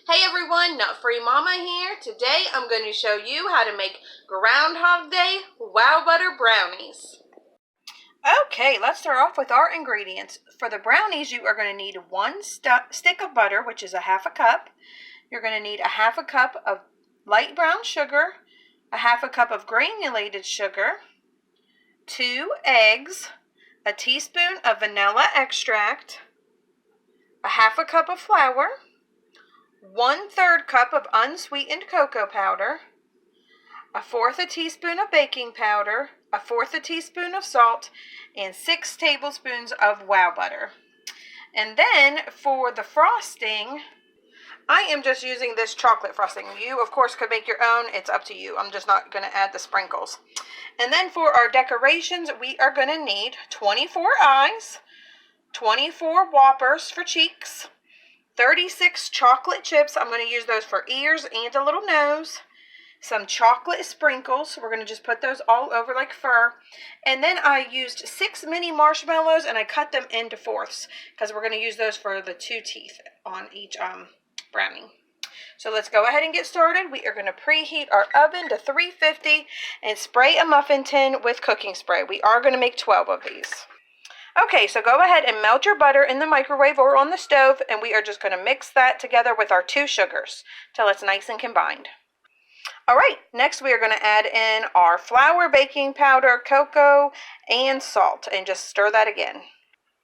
Hey everyone, Nut Free Mama here. Today I'm going to show you how to make Groundhog Day Wowbutter Brownies. Okay, let's start off with our ingredients. For the brownies, you are going to need one stick of butter, which is a half a cup. You're going to need a half a cup of light brown sugar, a half a cup of granulated sugar, 2 eggs, a teaspoon of vanilla extract, a half a cup of flour, 1/3 cup of unsweetened cocoa powder, 1/4 a teaspoon of baking powder, 1/4 a teaspoon of salt, and 6 tablespoons of wow butter. And then for the frosting, I am just using this chocolate frosting. You, of course, could make your own. It's up to you. I'm just not going to add the sprinkles. And then for our decorations, we are going to need 24 eyes, 24 whoppers for cheeks, 36 chocolate chips. I'm going to use those for ears and a little nose. Some chocolate sprinkles. We're going to just put those all over like fur. And then I used 6 mini marshmallows and I cut them into fourths because we're going to use those for the 2 teeth on each brownie. So let's go ahead and get started. We are going to preheat our oven to 350 and spray a muffin tin with cooking spray. We are going to make 12 of these. Okay, so go ahead and melt your butter in the microwave or on the stove, and we are just going to mix that together with our 2 sugars till it's nice and combined. All right, next we are going to add in our flour, baking powder, cocoa, and salt, and just stir that again.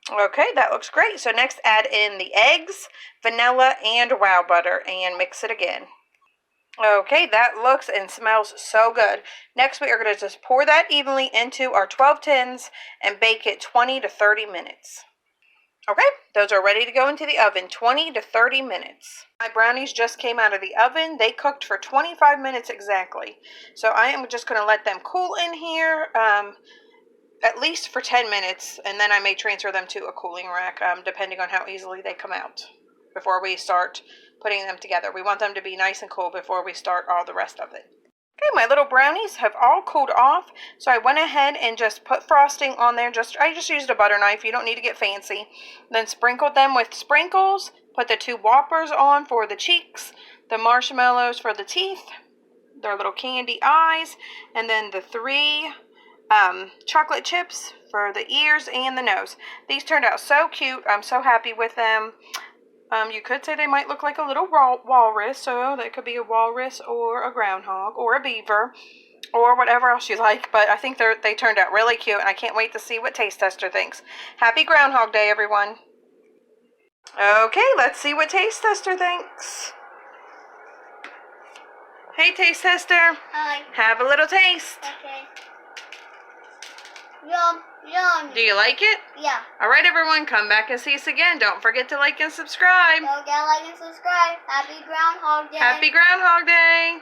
Okay, that looks great. So next add in the eggs, vanilla, and wow butter, and mix it again. Okay, that looks and smells so good. Next, we are going to just pour that evenly into our 12 tins and bake it 20 to 30 minutes. Okay, those are ready to go into the oven, 20 to 30 minutes. My brownies just came out of the oven. They cooked for 25 minutes exactly. So I am just going to let them cool in here at least for 10 minutes, and then I may transfer them to a cooling rack depending on how easily they come out before we start putting them together. We want them to be nice and cool before we start all the rest of it. Okay, my little brownies have all cooled off, so I went ahead and just put frosting on there. I just used a butter knife. You don't need to get fancy. Then sprinkled them with sprinkles, put the 2 whoppers on for the cheeks, the marshmallows for the teeth, their little candy eyes, and then the 3 chocolate chips for the ears and the nose. These turned out so cute. I'm so happy with them. You could say they might look like a little walrus, so that could be a walrus or a groundhog or a beaver or whatever else you like, but I think they turned out really cute, and I can't wait to see what Taste Tester thinks. Happy Groundhog Day, everyone. Okay, let's see what Taste Tester thinks. Hey, Taste Tester. Hi. Have a little taste. Okay. Yum, yum. Do you like it? Yeah. Alright everyone, come back and see us again. Don't forget to like and subscribe. Don't forget to like and subscribe. Happy Groundhog Day. Happy Groundhog Day.